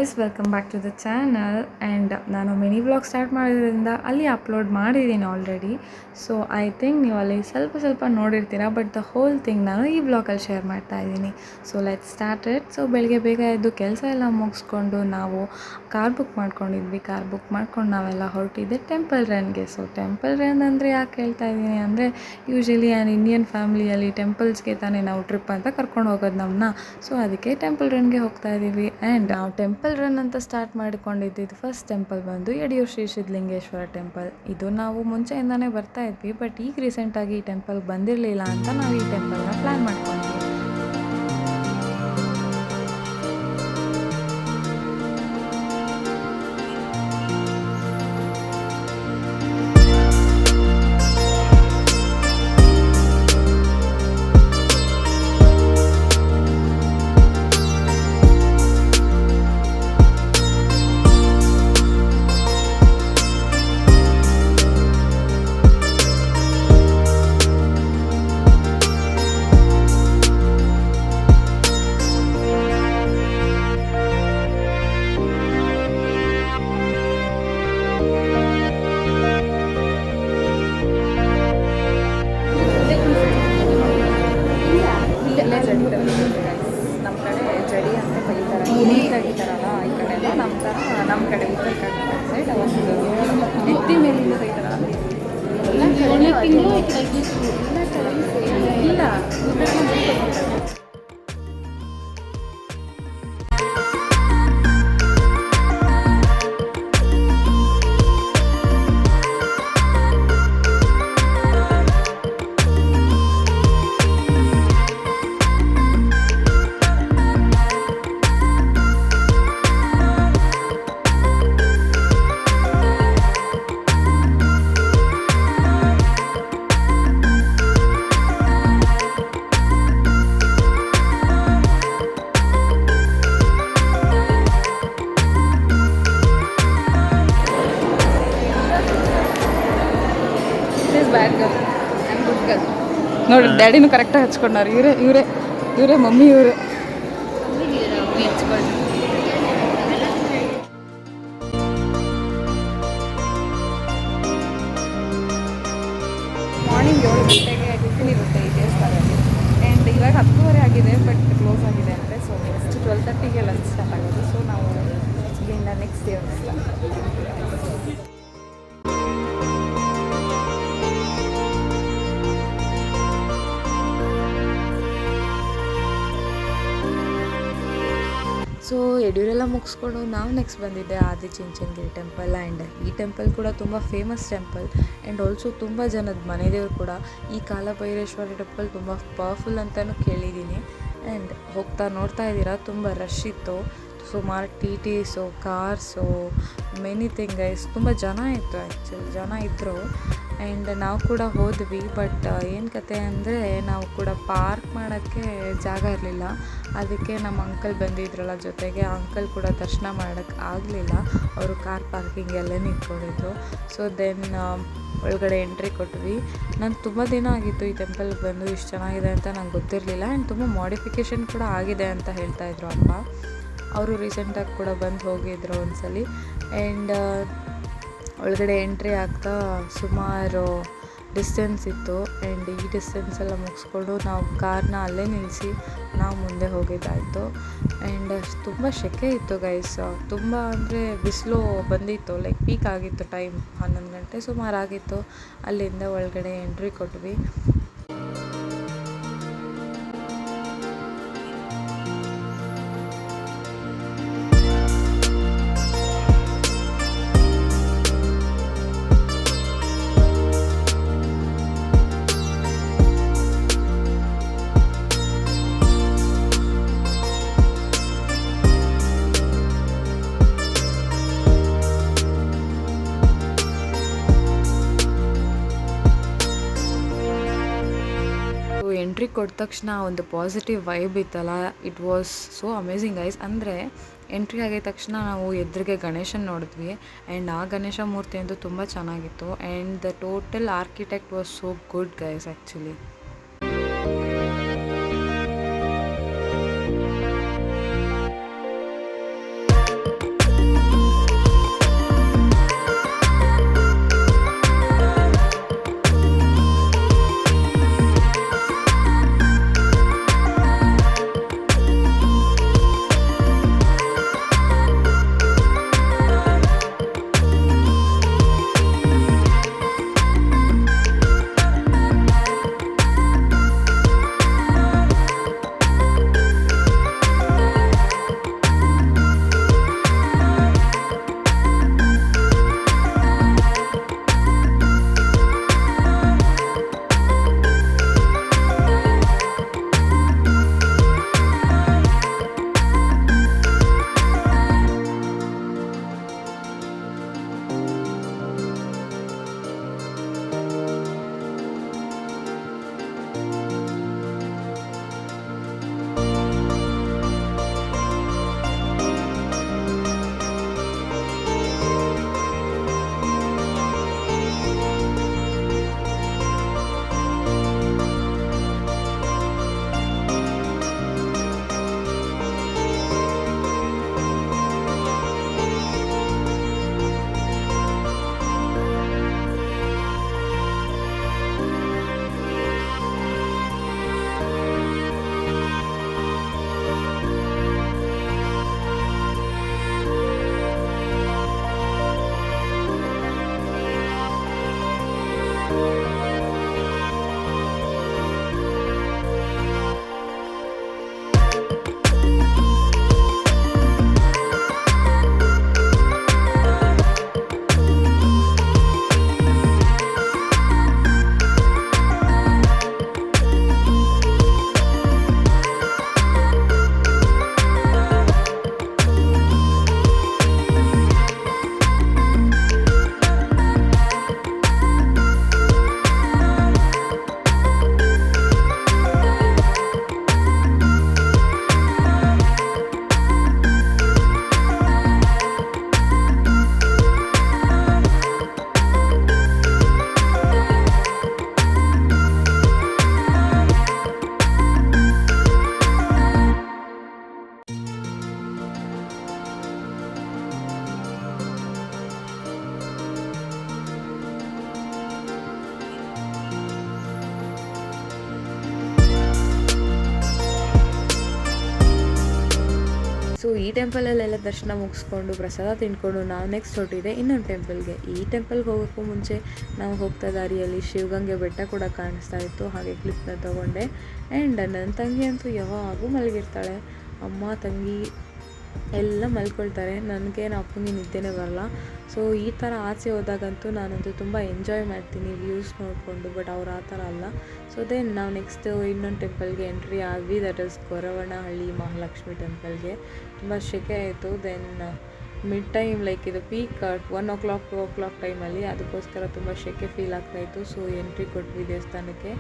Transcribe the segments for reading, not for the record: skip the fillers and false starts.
Guys, welcome back to the channel. And ನಾನು mini vlog start ಮಾಡೋದ್ರಿಂದ ಅಲ್ಲಿ upload ಮಾಡಿದ್ದೀನಿ ಆಲ್ರೆಡಿ. ಸೊ ಐ ಥಿಂಕ್ ನೀವು ಅಲ್ಲಿ ಸ್ವಲ್ಪ ನೋಡಿರ್ತೀರ, ಬಟ್ ದ ಹೋಲ್ ಥಿಂಗ್ ನಾನು ಈ ವ್ಲಾಗಲ್ಲಿ ಶೇರ್ ಮಾಡ್ತಾ ಇದ್ದೀನಿ. So let start it. So ಬೆಳಗ್ಗೆ ಬೇಗ ಎದ್ದು ಕೆಲಸ ಎಲ್ಲ ಮುಗಿಸ್ಕೊಂಡು ನಾವು ಕಾರ್ ಬುಕ್ ಮಾಡ್ಕೊಂಡಿದ್ವಿ. ಕಾರ್ ಬುಕ್ ಮಾಡ್ಕೊಂಡು ನಾವೆಲ್ಲ ಹೊರಟಿದ್ದೆ ಟೆಂಪಲ್ ರನ್ಗೆ. ಸೊ ಟೆಂಪಲ್ ರನ್ ಅಂದರೆ ಯಾಕೆ ಹೇಳ್ತಾ ಇದ್ದೀನಿ ಅಂದರೆ, ಯೂಶಲಿ ಇಂಡಿಯನ್ ಫ್ಯಾಮಿಲಿಯಲ್ಲಿ ಟೆಂಪಲ್ಸ್ಗೆ ತಾನೇ ನಾವು ಟ್ರಿಪ್ ಅಂತ ಕರ್ಕೊಂಡು ಹೋಗೋದು ನಮ್ಮನ್ನ. ಸೊ ಅದಕ್ಕೆ ಟೆಂಪಲ್ ರನ್ಗೆ ಹೋಗ್ತಾ ಇದ್ದೀವಿ. ಆ್ಯಂಡ್ ನಾವು ಟೆಂಪಲ್ ರನ್ ಅಂತ ಸ್ಟಾರ್ಟ್ ಮಾಡಿಕೊಂಡಿದ್ದು ಫಸ್ಟ್ ಟೆಂಪಲ್ ಬಂದು ಯಡಿಯೂರು ಶ್ರೀ ಸಿದ್ಧಲಿಂಗೇಶ್ವರ ಟೆಂಪಲ್. ಇದು ನಾವು ಮುಂಚೆಯಿಂದನೇ ಬರ್ತಾ ಇದ್ವಿ, ಬಟ್ ಈಗ ರೀಸೆಂಟಾಗಿ ಈ ಟೆಂಪಲ್ಗೆ ಬಂದಿರಲಿಲ್ಲ ಅಂತ ನಾವು ಈ ಟೆಂಪಲ್ನ ಪ್ಲ್ಯಾನ್ ಮಾಡ್ಕೊಂಡಿದ್ವಿ. ನಮ್ಮ ಕಡೆ ಜಡಿ ಅಂತ ಕರೀತಾರೆ, ನೀರು ತೆಗಿತಾರಲ್ಲ ಈ ಕಡೆ ಎಲ್ಲ. ನಮ್ಮ ಕಡೆ ಉತ್ತರ ಕನ್ನಡ ಸೈಡ್ ಅವತ್ತು ಎತ್ತಿ ಮೇಲಿಂದ ಕರೀತಾರಲ್ಲ ಇಲ್ಲ. ನೋಡಿ, ಡ್ಯಾಡಿನೂ ಕರೆಕ್ಟಾಗಿ ಹಚ್ಕೊಂಡಾರು. ಇವರೇ ಮಮ್ಮಿ. ಇವರು ಮಾರ್ನಿಂಗ್ 7 ಗಂಟೆಗೆ ಟಿಫಿನ್ ಇರುತ್ತೆ ಈ ದೇವಸ್ಥಾನದಲ್ಲಿ. ಆ್ಯಂಡ್ ಇವಾಗ 10:30 ಆಗಿದೆ, ಬಟ್ ಕ್ಲೋಸ್ ಆಗಿದೆ ಅಂದರೆ. ಸೊ ನೆಕ್ಸ್ಟ್ 12:30ಗೆ ಲಂಚ್ ಸ್ಟಾರ್ಟ್ ಆಗೋದು. ಸೊ ನಾವು ಇಲ್ಲಿಂದ ನೆಕ್ಸ್ಟ್ ದೇವಸ್ಥಾನ. ಸೊ ಯಡಿಯೂರೆಲ್ಲ ಮುಗಿಸ್ಕೊಂಡು ನಾವು ನೆಕ್ಸ್ಟ್ ಬಂದಿದ್ದೆ ಆದಿಚುಂಚನಗಿರಿ ಟೆಂಪಲ್. ಆ್ಯಂಡ್ ಈ ಟೆಂಪಲ್ ಕೂಡ ತುಂಬ ಫೇಮಸ್ ಟೆಂಪಲ್. ಆ್ಯಂಡ್ ಆಲ್ಸೋ ತುಂಬ ಜನದ ಮನೆ ದೇವರು ಕೂಡ. ಈ ಕಾಲಭೈರೇಶ್ವರ ಟೆಂಪಲ್ ತುಂಬ ಪವರ್ಫುಲ್ ಅಂತಲೂ ಕೇಳಿದ್ದೀನಿ. ಆ್ಯಂಡ್ ನೋಡ್ತಾ ಇದ್ದೀರಾ, ತುಂಬ ರಶ್ ಇತ್ತು. ಸುಮಾರು TTಸು, ಕಾರ್ಸು, ಮೆನಿ ಥಿಂಗ್ ಗೈಸ್. ತುಂಬ ಜನ ಇತ್ತು, ಆ್ಯಕ್ಚುಲಿ ಜನ ಇದ್ದರು. ಆ್ಯಂಡ್ ನಾವು ಕೂಡ ಹೋದ್ವಿ. ಬಟ್ ಏನು ಕತೆ ಅಂದರೆ, ನಾವು ಕೂಡ ಪಾರ್ಕ್ ಮಾಡೋಕ್ಕೆ ಜಾಗ ಇರಲಿಲ್ಲ. ಅದಕ್ಕೆ ನಮ್ಮ ಅಂಕಲ್ ಬಂದಿದ್ರಲ್ಲ ಜೊತೆಗೆ, ಆ ಅಂಕಲ್ ಕೂಡ ದರ್ಶನ ಮಾಡೋಕ್ಕೆ ಆಗಲಿಲ್ಲ. ಅವರು ಕಾರ್ ಪಾರ್ಕಿಂಗ್ ಎಲ್ಲ ನಿಂತ್ಕೊಂಡಿದ್ರು. ಸೊ ದೆನ್ ಒಳಗಡೆ ಎಂಟ್ರಿ ಕೊಟ್ವಿ. ನಾನು ತುಂಬ ದಿನ ಆಗಿತ್ತು ಈ ಟೆಂಪಲ್ಗೆ ಬಂದು. ಇಷ್ಟು ಚೆನ್ನಾಗಿದೆ ಅಂತ ನಂಗೆ ಗೊತ್ತಿರಲಿಲ್ಲ. ಆ್ಯಂಡ್ ತುಂಬ ಮಾಡಿಫಿಕೇಷನ್ ಕೂಡ ಆಗಿದೆ ಅಂತ ಹೇಳ್ತಾಯಿದ್ರು ಅಪ್ಪ. ಅವರು ರೀಸೆಂಟಾಗಿ ಕೂಡ ಬಂದು ಹೋಗಿದ್ರು ಒಂದ್ಸಲಿ. ಆ್ಯಂಡ್ ಒಳಗಡೆ ಎಂಟ್ರಿ ಆಗ್ತಾ ಸುಮಾರು ಡಿಸ್ಟೆನ್ಸ್ ಇತ್ತು. ಆ್ಯಂಡ್ ಈ ಡಿಸ್ಟೆನ್ಸೆಲ್ಲ ಮುಗಿಸ್ಕೊಂಡು ನಾವು ಕಾರ್ನ ಅಲ್ಲೇ ನಿಲ್ಲಿಸಿ ನಾವು ಮುಂದೆ ಹೋಗಿದ್ದಾಯಿತು. ಆ್ಯಂಡ್ ತುಂಬ ಸೆಕೆ ಇತ್ತು ಗೈಸ್. ತುಂಬ ಅಂದರೆ ಬಿಸಿಲು ಬಂದಿತ್ತು, ಲೈಕ್ ಪೀಕ್ ಆಗಿತ್ತು. ಟೈಮ್ 11 ಗಂಟೆ ಸುಮಾರು ಆಗಿತ್ತು. ಅಲ್ಲಿಂದ ಒಳಗಡೆ ಎಂಟ್ರಿ ಕೊಟ್ವಿ. ಎಂಟ್ರಿ ಕೊಟ್ಟ ತಕ್ಷಣ ಒಂದು ಪಾಸಿಟಿವ್ ವೈಬ್ ಇತ್ತಲ್ಲ, it was so amazing guys. ಅಂದರೆ ಎಂಟ್ರಿ ಆಗಿದ ತಕ್ಷಣ ನಾವು ಎದುರಿಗೆ ಗಣೇಶನ ನೋಡಿದ್ವಿ. ಆ್ಯಂಡ್ ಆ ಗಣೇಶ ಮೂರ್ತಿ ಅಂತೂ ತುಂಬ ಚೆನ್ನಾಗಿತ್ತು. And the total architect was so good guys actually. ಟೆಂಪಲಲ್ಲೆಲ್ಲ ದರ್ಶನ ಮುಗಿಸ್ಕೊಂಡು ಪ್ರಸಾದ ತಿಂದ್ಕೊಂಡು ನಾವು ನೆಕ್ಸ್ಟ್ ಹೊರಟಿದೆ ಇನ್ನೊಂದು ಟೆಂಪಲ್ಗೆ. ಈ ಟೆಂಪಲ್ಗೆ ಹೋಗೋಕ್ಕೂ ಮುಂಚೆ ನಾವು ಹೋಗ್ತಾ ದಾರಿಯಲ್ಲಿ ಶಿವಗಂಗೆ ಬೆಟ್ಟ ಕೂಡ ಕಾಣಿಸ್ತಾ ಇತ್ತು. ಹಾಗೆ ಕ್ಲಿಪ್ನ ತೊಗೊಂಡೆ. ಆ್ಯಂಡ್ ನನ್ನ ತಂಗಿ ಅಂತೂ ಯಾವಾಗೂ ಮಲಗಿರ್ತಾಳೆ. ಅಮ್ಮ ತಂಗಿ ಎಲ್ಲ ಮಲ್ಕೊಳ್ತಾರೆ. ನನಗೇನು ಅಪ್ಪನಿಗೆ ನಿದ್ದೆನೇ ಬರಲ್ಲ. ಸೊ ಈ ಥರ ಆಚೆ ಹೋದಾಗಂತೂ ನಾನಂತೂ ತುಂಬ ಎಂಜಾಯ್ ಮಾಡ್ತೀನಿ ವ್ಯೂಸ್ ನೋಡಿಕೊಂಡು. ಬಟ್ ಅವ್ರು ಆ ಥರ ಅಲ್ಲ. ಸೊ ದೆನ್ ನಾವು ನೆಕ್ಸ್ಟು ಇನ್ನೊಂದು ಟೆಂಪಲ್ಗೆ ಎಂಟ್ರಿ ಆದ್ವಿ. ದಟ್ ಇಸ್ ಗೊರವನಹಳ್ಳಿ ಮಹಾಲಕ್ಷ್ಮಿ ಟೆಂಪಲ್ಗೆ. ತುಂಬ ಸೆಕೆ ಆಯಿತು. ದೆನ್ ಮಿಡ್ ಟೈಮ್ ಲೈಕ್ ಇದು ಪೀಕ್ 1 o'clock 2 o'clock ಟೈಮಲ್ಲಿ, ಅದಕ್ಕೋಸ್ಕರ ತುಂಬ ಸೆಕೆ ಫೀಲ್ ಆಗ್ತಾಯಿತ್ತು. ಸೊ ಎಂಟ್ರಿ ಕೊಟ್ವಿ ದೇವಸ್ಥಾನಕ್ಕೆ.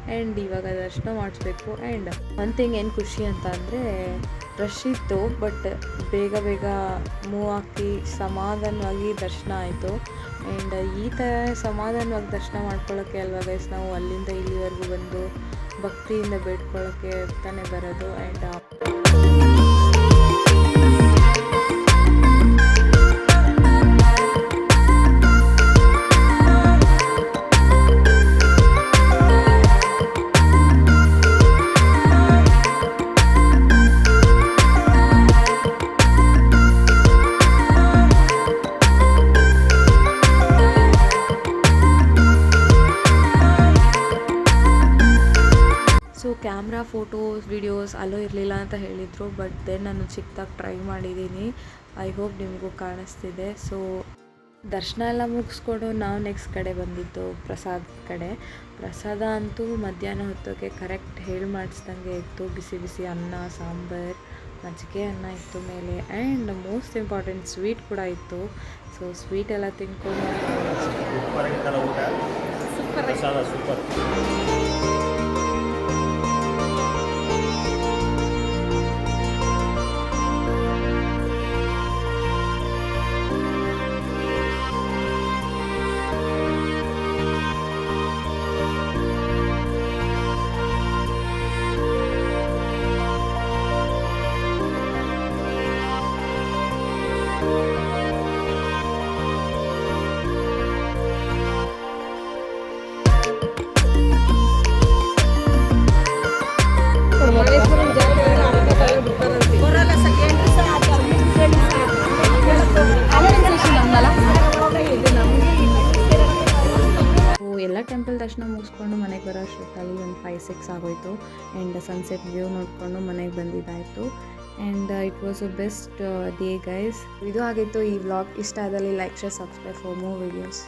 ಆ್ಯಂಡ್ ಇವಾಗ ದರ್ಶನ ಮಾಡಿಸ್ಬೇಕು. ಆ್ಯಂಡ್ ಒನ್ ಥಿಂಗ್ ಏನು ಖುಷಿ ಅಂತ ಅಂದರೆ ರಶ್ ಇತ್ತು, ಬಟ್ ಬೇಗ ಮೂವ್ ಹಾಕಿ ಸಮಾಧಾನವಾಗಿ ದರ್ಶನ ಆಯಿತು. ಆ್ಯಂಡ್ ಈ ಥರ ಸಮಾಧಾನವಾಗಿ ದರ್ಶನ ಮಾಡ್ಕೊಳ್ಳೋಕ್ಕೆ ಅಲ್ವಾ ಗೈಸ್ ನಾವು ಅಲ್ಲಿಂದ ಇಲ್ಲಿವರೆಗೂ ಬಂದು ಭಕ್ತಿಯಿಂದ ಬೇಡ್ಕೊಳ್ಳೋಕ್ಕೆ ತಾನೇ ಬರೋದು. And camera photos videos hello ಇರಲಿಲ್ಲ ಅಂತ ಹೇಳಿದರು. ಬಟ್ ದೆನ್ ನಾನು ಚಿಕ್ಕದಾಗಿ ಟ್ರೈ ಮಾಡಿದ್ದೀನಿ. ಐ ಹೋಪ್ ನಿಮಗೂ ಕಾಣಿಸ್ತಿದೆ. ಸೊ ದರ್ಶನ ಎಲ್ಲ ಮುಗಿಸ್ಕೊಂಡು ನಾವು ನೆಕ್ಸ್ಟ್ ಕಡೆ ಬಂದಿದ್ದು ಪ್ರಸಾದ್ ಕಡೆ. ಪ್ರಸಾದ ಅಂತೂ ಮಧ್ಯಾಹ್ನ ಹೊತ್ತಕ್ಕೆ ಕರೆಕ್ಟ್ ಹೇಳಿ ಮಾಡಿಸ್ದಂಗೆ ಇತ್ತು. ಬಿಸಿ ಬಿಸಿ ಅನ್ನ ಸಾಂಬಾರು ಮಜ್ಜಿಗೆ ಅನ್ನ ಇತ್ತು ಮೇಲೆ. ಆ್ಯಂಡ್ ಮೋಸ್ಟ್ ಇಂಪಾರ್ಟೆಂಟ್ ಸ್ವೀಟ್ ಕೂಡ ಇತ್ತು. ಸೊ ಸ್ವೀಟ್ ಎಲ್ಲ ತಿನ್ಕೊಂಡು ಸೂಪರ್. ಎಲ್ಲ ಟೆಂಪಲ್ ದರ್ಶನ ಮುಗಿಸ್ಕೊಂಡು ಮನೆಗೆ ಬರೋ ಅಷ್ಟೊತ್ತಲ್ಲಿ ಒಂದು 5-6 ಆಗೋಯಿತು. ಆ್ಯಂಡ್ ಸನ್ಸೆಟ್ ವ್ಯೂ ನೋಡಿಕೊಂಡು ಮನೆಗೆ ಬಂದಿದ್ದಾಯಿತು. And it was a best day guys. ಇದು ಆಗಿತ್ತು ಈ ವ್ಲಾಗ್. ಇಷ್ಟ ಆದಲ್ಲಿ like share subscribe for more videos.